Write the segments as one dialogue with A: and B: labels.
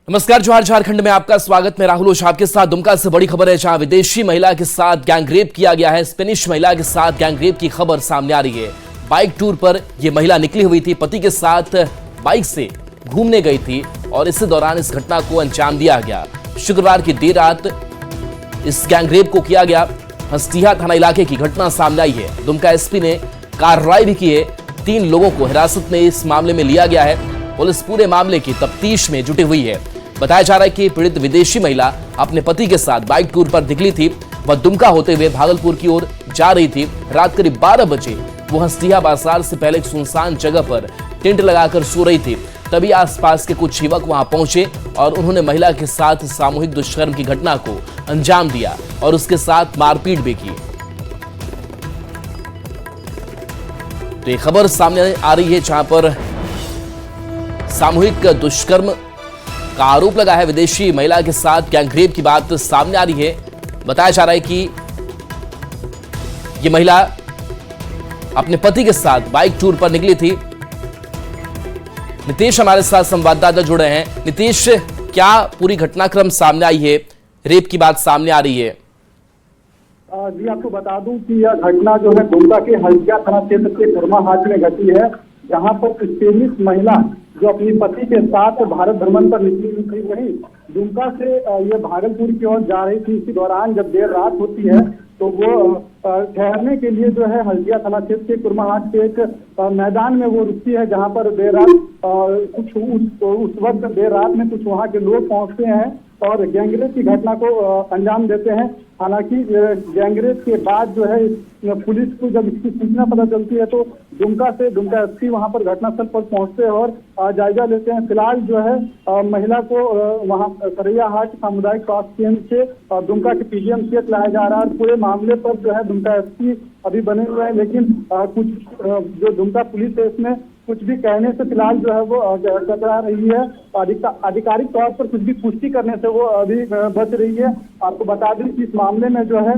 A: नमस्कार, जोहार। झारखंड में आपका स्वागत। मैं राहुल ओझा आपके साथ। दुमका से बड़ी खबर है, जहां विदेशी महिला के साथ गैंगरेप किया गया है। स्पेनिश महिला के साथ गैंगरेप की खबर सामने आ रही है। बाइक टूर पर यह महिला निकली हुई थी, पति के साथ बाइक से घूमने गई थी और इसी दौरान इस घटना को अंजाम दिया गया। शुक्रवार की देर रात इस गैंगरेप को किया गया। हस्तिया थाना इलाके की घटना सामने आई है। दुमका एसपी ने कार्रवाई भी की है। 3 लोगों को हिरासत में इस मामले में लिया गया है। पुलिस पूरे मामले की तफ्तीश में जुटी हुई है। बताया जा रहा है कि पीड़ित विदेशी महिला अपने पति के साथ बाइक टूर पर निकली थी। वह दुमका होते हुए भागलपुर की ओर जा रही थी। रात करीब 12 बजे वो हस्तिया बाजार से पहले एक सुनसान जगह पर टेंट लगाकर सो रही थी। तभी आसपास के कुछ युवक वहां पहुंचे और उन्होंने महिला के साथ सामूहिक दुष्कर्म की घटना को अंजाम दिया और उसके साथ मारपीट भी की। तो ये खबर सामने आ रही है, जहां पर सामूहिक दुष्कर्म का आरोप लगा है। विदेशी महिला के साथ गैंगरेप की बात सामने आ रही है। बताया जा रहा है कि यह महिला अपने पति के साथ बाइक टूर पर निकली थी। नीतीश हमारे साथ संवाददाता जुड़े हैं। नीतीश, क्या पूरी घटनाक्रम सामने आई है? रेप की बात सामने आ रही है।
B: जी, आपको बता दूं कि यह घटना जो है दुमका के हल्दिया थाना क्षेत्र के कुरमा हाट में घटी है, जहां पर स्पेनिश महिला जो अपने पति के साथ भारत भ्रमण पर निकली हुई थी, वही दुमका से ये भागलपुर की ओर जा रही थी। इसी दौरान जब देर रात होती है तो वो ठहरने के लिए जो है हल्दिया थाना क्षेत्र के कुरमा हाट के एक मैदान में वो रुकती है, जहां पर देर रात कुछ उस वक्त देर रात में कुछ वहां के लोग पहुंचते हैं और गैंगरेप की घटना को अंजाम देते हैं। हालांकि गैंगरेप के बाद जो है पुलिस को जब इसकी सूचना पता चलती है तो दुमका एसपी वहां पर घटनास्थल पर पहुंचते हैं और जायजा लेते हैं। फिलहाल जो है महिला को वहां सरैया हाट सामुदायिक स्वास्थ्य केंद्र से दुमका के पीजीएमसीएच लाया जा रहा है। पूरे मामले पर जो है दुमका एसपी अभी बने हुए हैं, लेकिन कुछ जो दुमका पुलिस है इसमें कुछ भी कहने से फिलहाल जो है वो कतरा रही है। आधिकारिक तौर पर कुछ भी पुष्टि करने से वो अभी बच रही है। आपको बता दें कि इस मामले में जो है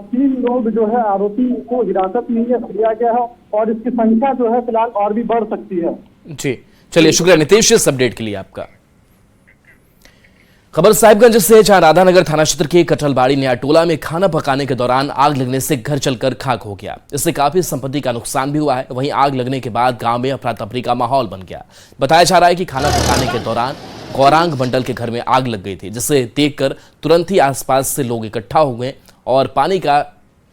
B: 3 लोग जो है आरोपी को हिरासत में लिया गया है और इसकी संख्या जो है फिलहाल और भी बढ़ सकती है।
A: जी, चलिए, शुक्रिया नीतीश इस अपडेट के लिए आपका। खबर साहिबगंज से, जहां राधानगर थाना क्षेत्र के कटलबाड़ी न्याटोला में खाना पकाने के दौरान आग लगने से घर जलकर खाक हो गया। इससे काफी संपत्ति का नुकसान भी हुआ है। वहीं आग लगने के बाद गांव में अफरा तफरी का माहौल बन गया। बताया जा रहा है कि खाना पकाने के दौरान गौरांग मंडल के घर में आग लग गई थी, जिसे देखकर तुरंत ही आसपास से लोग इकट्ठा हो गए और पानी का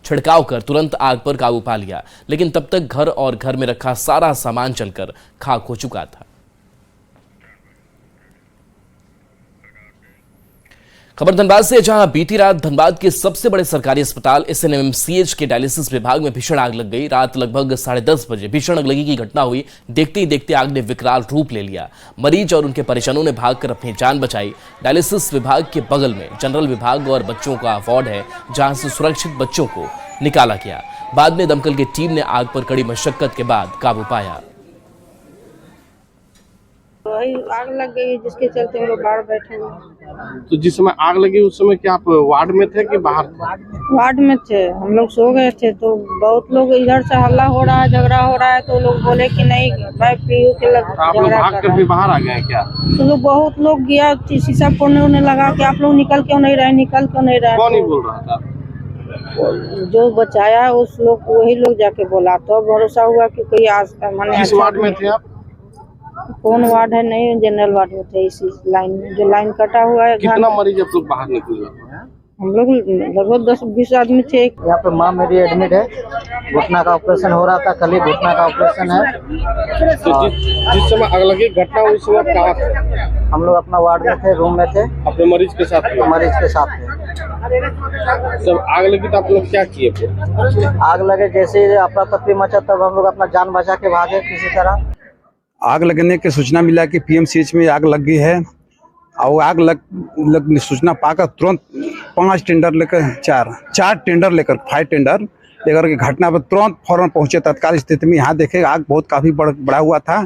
A: छिड़काव कर तुरंत आग पर काबू पा लिया। लेकिन तब तक घर और घर में रखा सारा सामान जलकर खाक हो चुका था। खबर धनबाद से, जहां बीती रात धनबाद के सबसे बड़े सरकारी अस्पताल एसएनएमसीएच के डायलिसिस विभाग में भीषण आग लग गई। रात लगभग 10:30 बजे भीषण आगलगी की घटना हुई। देखते ही देखते आग ने विकराल रूप ले लिया। मरीज और उनके परिजनों ने भागकर अपनी जान बचाई। डायलिसिस विभाग के बगल में जनरल विभाग और बच्चों का वार्ड है, जहां से सुरक्षित बच्चों को निकाला गया। बाद में दमकल की टीम ने आग पर कड़ी मशक्कत के बाद काबू पाया।
C: वही आग लग गई, जिसके चलते हम लोग बाहर बैठे हैं।
D: तो जिस समय आग लगी उस समय क्या आप वार्ड में थे कि बाहर थे?
C: वार्ड में थे, हम लोग सो गए थे। तो बहुत लोग इधर से हल्ला हो रहा है, झगड़ा हो रहा है, तो लोग बोले कि नहीं भाई पीयू के लग
D: आप लोग भाग कर भी बाहर आ गए क्या?
C: तो लोग बहुत लोग गया, शीशा फोड़ने लगा कि आप लोग निकल क्यों नहीं रहे, निकल क्यों नहीं रहे।
D: कौन ही बोल रहा था?
C: जो बचाया उस लोग वही लोग जाके बोला, तो भरोसा हुआ कि कोई आज
D: किस वार्ड में थे आप?
C: कौन वार्ड है, नहीं जनरल वार्ड में थे। इसी लाइन में जो लाइन कटा हुआ है।
D: कितना मरीज आप लोग बाहर निकले?
C: हम लोग लगभग 10-20 आदमी थे।
E: यहाँ पे माँ मेरी एडमिट है, घुटना का ऑपरेशन हो रहा था, कल ही घुटना का ऑपरेशन है।
D: तो जिस समय आग लगी घटना उस समय कहाँ थे?
E: हम लोग अपना वार्ड में थे, रूम में थे,
D: अपने मरीज के साथ थे?
E: मरीज के साथ थे।
D: जब आग लगी तो आप लोग क्या किए फिर?
E: आग लगे जैसे ही अफरा तफरी मचा, तब हम लोग अपना जान बचा के भागे किसी तरह।
F: आग लगने की सूचना मिला कि पीएमसीएच में आग लग गई है और आग लग सूचना पाकर तुरंत 5 टेंडर लेकर 4 टेंडर लेकर 5 टेंडर लेकर के घटना पर तुरंत फौरन पहुंचे। तत्काल स्थिति में यहाँ देखे आग बहुत काफ़ी बढ़ा हुआ था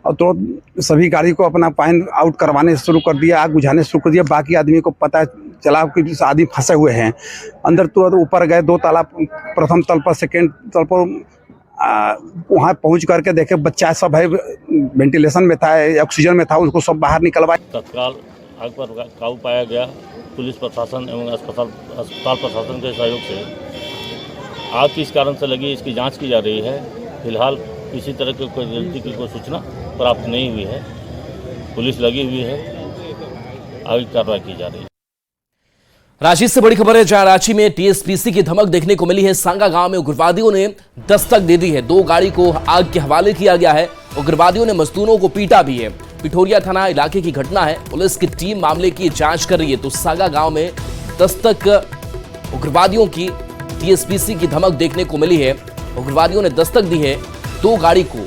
F: और तुरंत सभी गाड़ी को अपना पॉइंट आउट करवाने शुरू कर दिया, आग बुझाने शुरू कर दिया। बाकी आदमी को पता चला कि आदमी फंसे हुए हैं अंदर। तुरंत ऊपर गए, 2 ताला, प्रथम तल पर, सेकेंड तल पर वहाँ पहुँच करके देखे बच्चा सब है वेंटिलेशन में था, ऑक्सीजन में था, उसको सब बाहर निकलवाए।
G: तत्काल आग पर काबू पाया गया। पुलिस प्रशासन एवं अस्पताल प्रशासन के सहयोग से आग किस कारण से लगी इसकी जांच की जा रही है। फिलहाल किसी तरह की कोई गलती की कोई सूचना प्राप्त नहीं हुई है। पुलिस लगी हुई है, आगे कार्रवाई की जा रही है।
A: रांची से बड़ी खबर है, जहां रांची में टीएसपीसी की धमक देखने को मिली है। सांगा गांव में उग्रवादियों ने दस्तक दे दी है। 2 गाड़ी को आग के हवाले किया गया है। उग्रवादियों ने मजदूरों को पीटा भी है। पिठोरिया थाना इलाके की घटना है। पुलिस की टीम मामले की जांच कर रही है। तो सांगा गांव में दस्तक उग्रवादियों की टीएसपीसी की धमक देखने को मिली है। उग्रवादियों ने दस्तक दी है। 2 गाड़ी को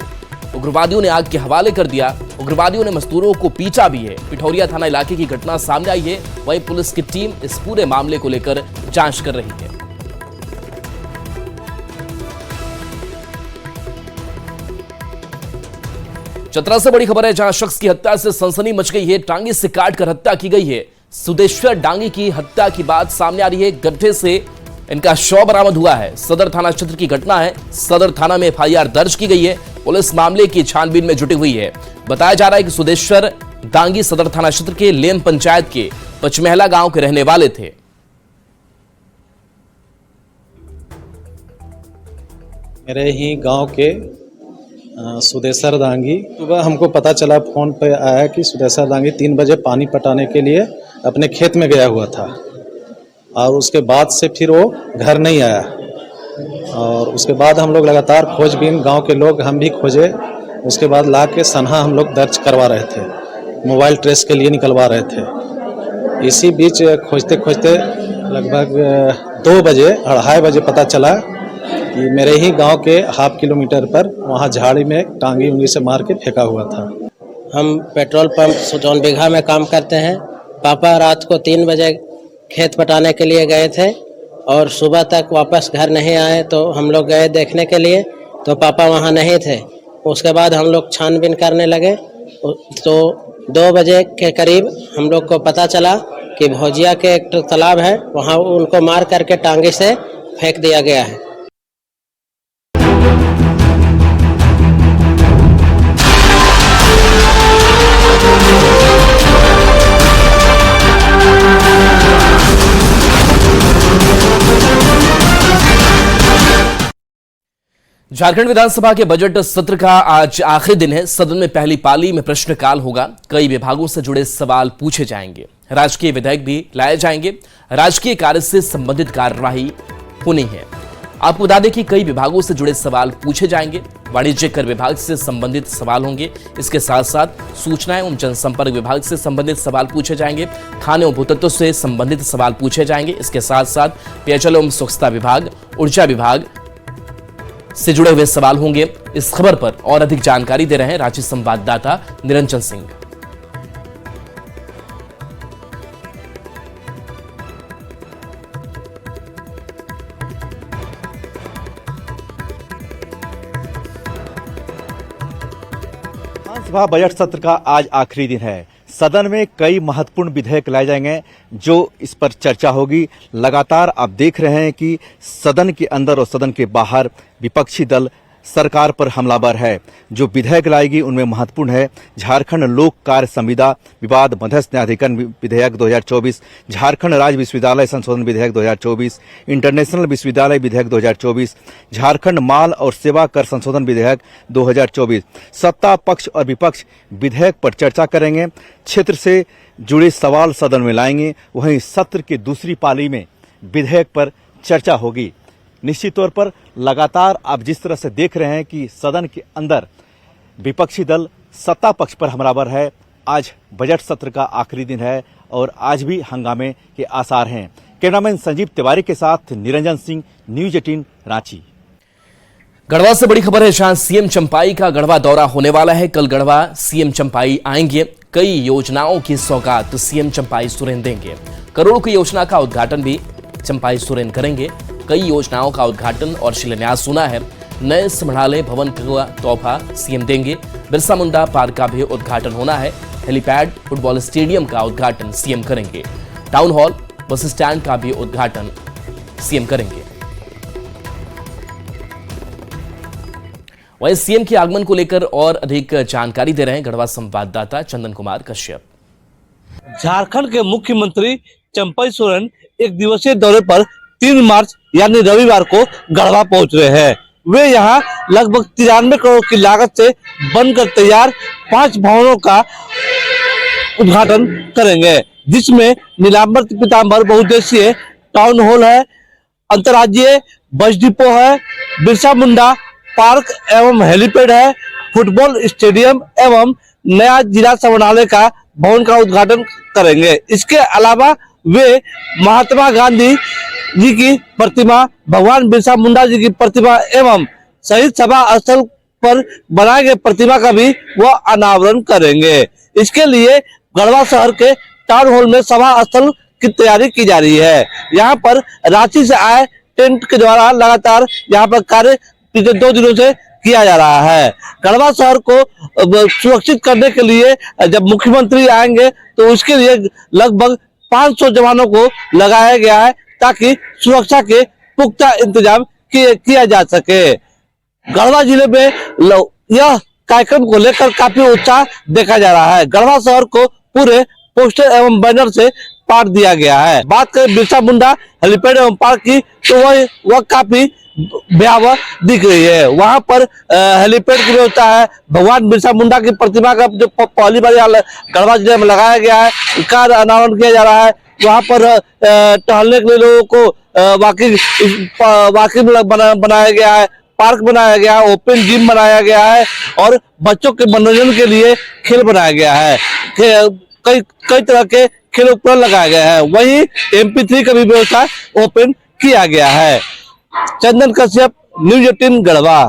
A: उग्रवादियों ने आग के हवाले कर दिया। उग्रवादियों ने मजदूरों को पीटा भी है। पिठोरिया थाना इलाके की घटना सामने आई है। वहीं पुलिस की टीम इस पूरे मामले को लेकर जांच कर रही है। चतरा से बड़ी खबर है, जहां शख्स की हत्या से सनसनी मच गई है। टांगी से काटकर हत्या की गई है। सुदेश्वर डांगी की हत्या की बात सामने आ रही है। गड्ढे से इनका शव बरामद हुआ है। सदर थाना क्षेत्र की घटना है। सदर थाना में एफआईआर दर्ज की गई है। पुलिस मामले की छानबीन में जुटी हुई है। बताया जा रहा है कि सुदेश्वर डांगी सदर थाना क्षेत्र के लेम पंचायत के पचमहला गांव के रहने वाले थे।
H: मेरे ही गांव के सुदेश्वर डांगी, सुबह हमको पता चला, फोन पे आया कि सुदेश्वर डांगी 3 बजे पानी पटाने के लिए अपने खेत में गया हुआ था और उसके बाद से फिर वो घर नहीं आया। और उसके बाद हम लोग लगातार खोजबीन, गांव के लोग हम भी खोजे। उसके बाद ला के सनहा हम लोग दर्ज करवा रहे थे, मोबाइल ट्रेस के लिए निकलवा रहे थे। इसी बीच खोजते खोजते लगभग 2 बजे 2:30 बजे पता चला कि मेरे ही गांव के ½ किलोमीटर पर वहां झाड़ी में टांगी उंगली से मार के फेंका हुआ था।
I: हम पेट्रोल पंप जौन बीघा में काम करते हैं। पापा रात को 3 बजे खेत पटाने के लिए गए थे और सुबह तक वापस घर नहीं आए। तो हम लोग गए देखने के लिए, तो पापा वहां नहीं थे। उसके बाद हम लोग छानबीन करने लगे तो 2 बजे के करीब हम लोग को पता चला कि भौजिया के एक तालाब है, वहां उनको मार करके टांगे से फेंक दिया गया है।
A: झारखंड विधानसभा के बजट सत्र का आज आखिरी दिन है। सदन में पहली पाली में प्रश्नकाल होगा। कई विभागों से जुड़े सवाल पूछे जाएंगे। राजकीय विधेयक भी लाए जाएंगे। राजकीय कार्य से संबंधित कार्यवाही होनी है। आपको बता दें कि कई विभागों से जुड़े सवाल पूछे जाएंगे। वाणिज्य कर विभाग से संबंधित सवाल होंगे। इसके साथ साथ सूचना एवं जनसंपर्क विभाग से संबंधित सवाल पूछे जाएंगे। खाने और भूतत्व से संबंधित सवाल पूछे जाएंगे। इसके साथ साथ पेयजल एवं स्वच्छता विभाग, ऊर्जा विभाग से जुड़े हुए सवाल होंगे। इस खबर पर और अधिक जानकारी दे रहे हैं रांची संवाददाता निरंजन सिंह।
J: विधानसभा बजट सत्र का आज आखिरी दिन है। सदन में कई महत्वपूर्ण विधेयक लाए जाएंगे जो इस पर चर्चा होगी। लगातार आप देख रहे हैं कि सदन के अंदर और सदन के बाहर विपक्षी दल सरकार पर हमलावर है। जो विधेयक लाएगी उनमें महत्वपूर्ण है झारखंड लोक कार्य संविदा विवाद मध्यस्थ न्यायाधिकरण विधेयक 2024, झारखंड राज्य विश्वविद्यालय संशोधन विधेयक 2024, इंटरनेशनल विश्वविद्यालय विधेयक 2024, झारखंड माल और सेवा कर संशोधन विधेयक 2024। सत्ता पक्ष और विपक्ष विधेयक पर चर्चा करेंगे। क्षेत्र से जुड़े सवाल सदन में लाएंगे। वहीं सत्र की दूसरी पाली में विधेयक पर चर्चा होगी। निश्चित तौर पर लगातार आप जिस तरह से देख रहे हैं कि सदन के अंदर विपक्षी दल सत्ता पक्ष पर हमलावर है। आज बजट सत्र का आखिरी दिन है और आज भी हंगामे के आसार हैं। कैमरामैन संजीव तिवारी के साथ निरंजन सिंह, न्यूज 18 रांची।
A: गढ़वा से बड़ी खबर है, जहां सीएम चंपाई का गढ़वा दौरा होने वाला है। कल गढ़वा सीएम चंपाई आएंगे। कई योजनाओं की सौगात सीएम चंपाई सोरेन देंगे। करोड़ों की योजना का उद्घाटन भी चंपाई सोरेन करेंगे। कई योजनाओं का उद्घाटन और शिलान्यास होना है। नए समढ़ाले भवन का तोहफा सीएम देंगे। बिरसा मुंडा पार्क का भी उद्घाटन होना है। हेलीपैड, फुटबॉल स्टेडियम का उद्घाटन सीएम करेंगे। टाउन हॉल, बस स्टैंड का भी उद्घाटन सीएम करेंगे। वहीं सीएम के आगमन को लेकर और अधिक जानकारी दे रहे हैं गढ़वा संवाददाता चंदन कुमार कश्यप।
K: झारखंड के मुख्यमंत्री चंपई सोरेन एक दिवसीय दौरे पर 3 मार्च यानी रविवार को गढ़वा पहुंच रहे हैं। वे यहां लगभग 93 करोड़ की लागत से बनकर तैयार 5 भवनों का उद्घाटन करेंगे, जिसमें नीलांबर पीताम्बर बहुउद्देशीय टाउन हॉल है, अंतर्राज्यीय बस डिपो है, बिरसा मुंडा पार्क एवं हेलीपैड है, फुटबॉल स्टेडियम एवं नया जिला समाहरणालय का भवन का उद्घाटन करेंगे। इसके अलावा वे महात्मा गांधी जी की प्रतिमा, भगवान बिरसा मुंडा जी की प्रतिमा एवं शहीद सभा स्थल पर बनाए गए प्रतिमा का भी वह अनावरण करेंगे। इसके लिए गढ़वा शहर के टाउन हॉल में सभा स्थल की तैयारी की जा रही है। यहाँ पर रांची से आए टेंट के द्वारा लगातार यहाँ पर कार्य पिछले 2 दिनों से किया जा रहा है। गढ़वा शहर को सुरक्षित करने के लिए जब मुख्यमंत्री आएंगे तो उसके लिए लगभग 500 जवानों को लगाया गया है, ताकि सुरक्षा के पुख्ता इंतजाम किया जा सके। गढ़वा जिले में यह कार्यक्रम को लेकर काफी उत्साह देखा जा रहा है। गढ़वा शहर को पूरे पोस्टर एवं बैनर से पाट दिया गया है। बात करें बिरसा मुंडा हेलीपैड एवं पार्क की, तो वह काफी भयावह दिख रही है। वहां पर हेलीपैड की व्यवस्था है, भगवान बिरसा मुंडा की प्रतिमा का जो पहली बार गढ़वा जिले में लगाया गया है, इसका अनावरण किया जा रहा है। वहां पर टहलने के लिए लोगों को वॉकिंग बनाया गया है, पार्क बनाया गया है, ओपन जिम बनाया गया है और बच्चों के मनोरंजन के लिए खेल बनाया गया है। कई तरह के खेल उपकरण लगाए गए हैं। वहीं MP3 का भी व्यवस्था ओपन किया गया है। चंदन कश्यप, न्यूज 18 गढ़वा।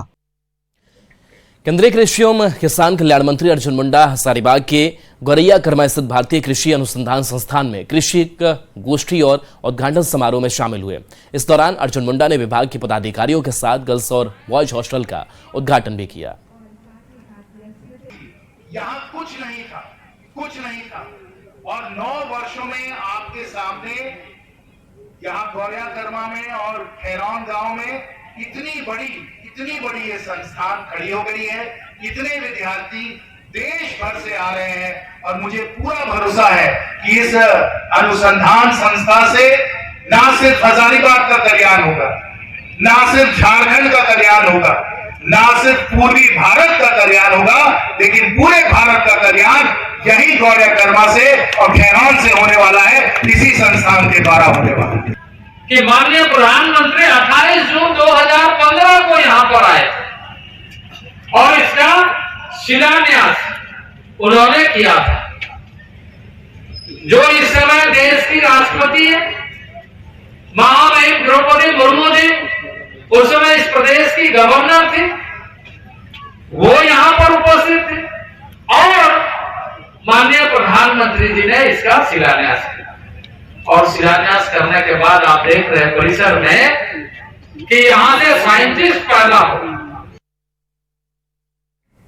A: केंद्रीय कृषि एवं किसान कल्याण मंत्री अर्जुन मुंडा हजारीबाग के गौरैया कर्मा स्थित भारतीय कृषि अनुसंधान संस्थान में कृषि गोष्ठी और उद्घाटन समारोह में शामिल हुए। इस दौरान अर्जुन मुंडा ने विभाग के पदाधिकारियों के साथ गर्ल्स और बॉयज हॉस्टल का उद्घाटन भी किया।
L: यहाँ कुछ नहीं था और 9 वर्षों में आपके सामने यहाँ गौरैया कर्मा में और खैरौन गांव में इतनी बड़ी ये संस्थान खड़ी हो गई है। इतने विद्यार्थी देश भर से आ रहे हैं और मुझे पूरा भरोसा है कि इस अनुसंधान संस्था से ना सिर्फ हजारीबाग का कल्याण होगा, ना सिर्फ झारखंड का कल्याण होगा, ना सिर्फ पूर्वी भारत का कल्याण होगा, लेकिन पूरे भारत का कल्याण यही गौरैया कर्मा से और खैरौन से होने वाला है, इसी संस्थान के द्वारा होने वाला है।
M: कि माननीय प्रधानमंत्री 28 जून 2015 को यहां पर आए और इसका शिलान्यास उन्होंने किया था। जो इस समय देश की राष्ट्रपति है महामहिम द्रौपदी मुर्मू जी, उस समय इस प्रदेश की गवर्नर थी, वो यहां पर उपस्थित थे और माननीय प्रधानमंत्री जी ने इसका शिलान्यास किया। और शिलान्यास करने के बाद आप देख रहे हैं परिसर में कि यहां से साइंटिस्ट पैदा हो।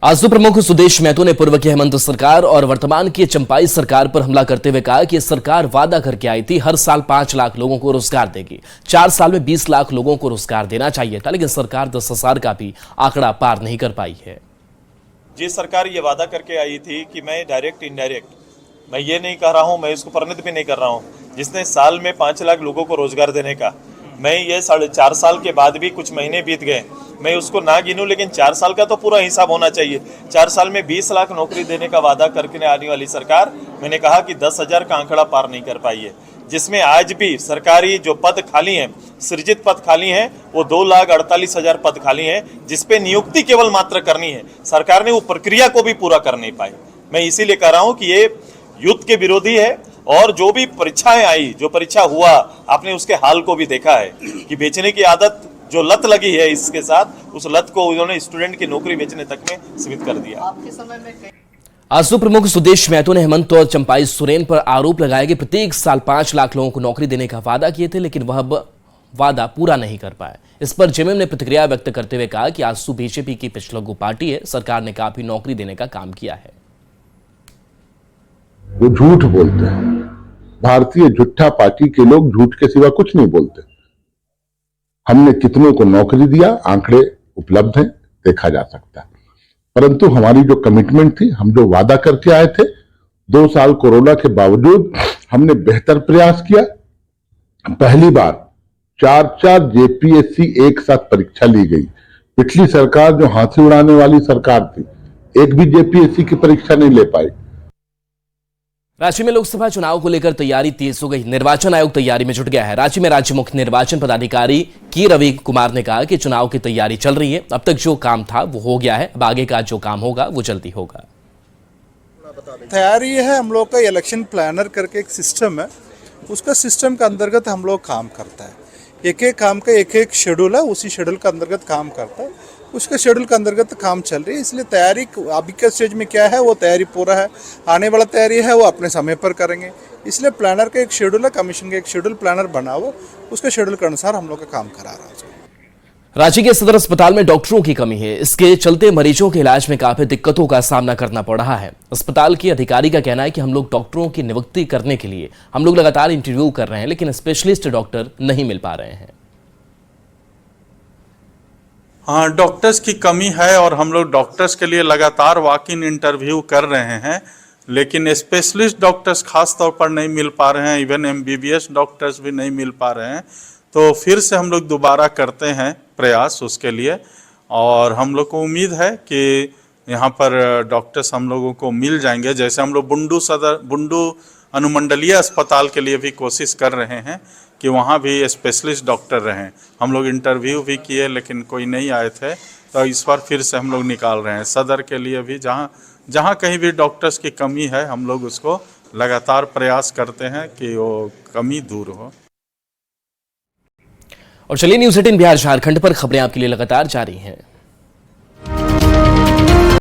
A: आजसू प्रमुख सुदेश महतो ने पूर्व की हेमंत सरकार और वर्तमान की चंपाई सरकार पर हमला करते हुए कहा कि सरकार वादा करके आई थी हर साल 5 लाख लोगों को रोजगार देगी, 4 साल में 20 लाख लोगों को रोजगार देना चाहिए था, लेकिन सरकार 10,000 का भी आंकड़ा पार नहीं कर पाई है।
N: जिस सरकार ये वादा करके आई थी कि मैं डायरेक्ट इनडायरेक्ट, मैं ये नहीं कह रहा हूँ, मैं इसको परिणत भी नहीं कर रहा हूँ, जिसने साल में 5 लाख लोगों को रोजगार देने का, मैं ये 4.5 साल के बाद भी कुछ महीने बीत गए, मैं उसको ना गिनूं, लेकिन 4 साल का तो पूरा हिसाब होना चाहिए। 4 साल में 20 लाख नौकरी देने का वादा करके आने वाली सरकार, मैंने कहा कि 10,000 का आंकड़ा पार नहीं कर पाई है, जिसमें आज भी सरकारी जो पद खाली हैं, सृजित पद खाली हैं, वो 2,48,000 पद खाली हैं, जिसपे नियुक्ति केवल मात्र करनी है। सरकार ने वो प्रक्रिया को भी पूरा कर नहीं पाई। मैं इसीलिए कह रहा हूँ कि ये युद्ध के विरोधी है और जो भी परीक्षाएं आई, जो परीक्षा हुआ, आपने उसके हाल को भी देखा है कि बेचने की आदत जो लत लगी है इसके साथ, उस लत को उन्होंने स्टूडेंट की नौकरी बेचने तक में सीमित कर दिया।
E: आपके समय में
A: आजसू प्रमुख सुदेश महतो ने हेमंत और चंपाई सोरेन पर आरोप लगाया कि प्रत्येक साल 5 लाख लोगों को नौकरी देने का वादा किए थे, लेकिन वह वादा पूरा नहीं कर पाए। इस पर जेएमएम ने प्रतिक्रिया व्यक्त करते हुए कहा कि आजसू बीजेपी की पिछलग्गू पार्टी है, सरकार ने काफी नौकरी देने का काम किया है।
O: वो झूठ बोलते हैं। भारतीय झूठा पार्टी के लोग झूठ के सिवा कुछ नहीं बोलते। हमने कितनों को नौकरी दिया, आंकड़े उपलब्ध हैं, देखा जा सकता है। परंतु हमारी जो कमिटमेंट थी, हम जो वादा करके आए थे, 2 साल कोरोना के बावजूद हमने बेहतर प्रयास किया। पहली बार 4 जेपीएससी एक साथ परीक्षा ली गई। पिछली सरकार जो हाथी उड़ाने वाली सरकार थी, एक भी जेपीएससी की परीक्षा नहीं ले पाई।
A: रांची में लोकसभा चुनाव को लेकर तैयारी तेज हो गई। निर्वाचन आयोग तैयारी में जुट गया है। रांची में राज्य मुख्य निर्वाचन पदाधिकारी की रवि कुमार ने कहा कि चुनाव की तैयारी चल रही है। अब तक जो काम था वो हो गया है, अब आगे का जो काम होगा वो जल्दी होगा।
P: तैयारी है हम लोग का इलेक्शन प्लानर करके एक सिस्टम है, उसका सिस्टम के अंतर्गत हम लोग काम करता है। एक एक काम का एक एक शेड्यूल है, उसी शेड्यूल के अंतर्गत काम करता है, उसके शेड्यूल के अंतर्गत काम चल रही है। इसलिए तैयारी अभी के स्टेज में क्या है वो तैयारी पूरा है, आने वाला तैयारी है वो अपने समय पर करेंगे। इसलिए प्लानर का एक शेड्यूल है, कमीशन का एक शेड्यूल प्लानर बना हुआ, उसके शेड्यूल के अनुसार हम लोग का काम करा रहा है।
A: रांची के सदर अस्पताल में डॉक्टरों की कमी है। इसके चलते मरीजों के इलाज में काफी दिक्कतों का सामना करना पड़ रहा है। अस्पताल के अधिकारी का कहना है कि हम लोग डॉक्टरों की नियुक्ति करने के लिए हम लोग लगातार इंटरव्यू कर रहे हैं, लेकिन स्पेशलिस्ट डॉक्टर नहीं मिल पा रहे हैं।
Q: हाँ, डॉक्टर्स की कमी है और हम लोग डॉक्टर्स के लिए लगातार वॉक इन इंटरव्यू कर रहे हैं, लेकिन स्पेशलिस्ट डॉक्टर्स खास तौर पर नहीं मिल पा रहे हैं। इवन एमबीबीएस डॉक्टर्स भी नहीं मिल पा रहे हैं। तो फिर से हम लोग दोबारा करते हैं प्रयास उसके लिए, और हम लोग को उम्मीद है कि यहाँ पर डॉक्टर्स हम लोगों को मिल जाएंगे। जैसे हम लोग बुंडू अनुमंडलीय अस्पताल के लिए भी कोशिश कर रहे हैं कि वहाँ भी स्पेशलिस्ट डॉक्टर रहें। हम लोग इंटरव्यू भी किए लेकिन कोई नहीं आए थे, तो इस बार फिर से हम लोग निकाल रहे हैं। सदर के लिए भी जहाँ कहीं भी डॉक्टर्स की कमी है हम लोग उसको लगातार प्रयास करते हैं कि वो कमी दूर हो।
A: और चलिए न्यूज़ 18 बिहार झारखंड पर खबरें आपके लिए लगातार जारी हैं।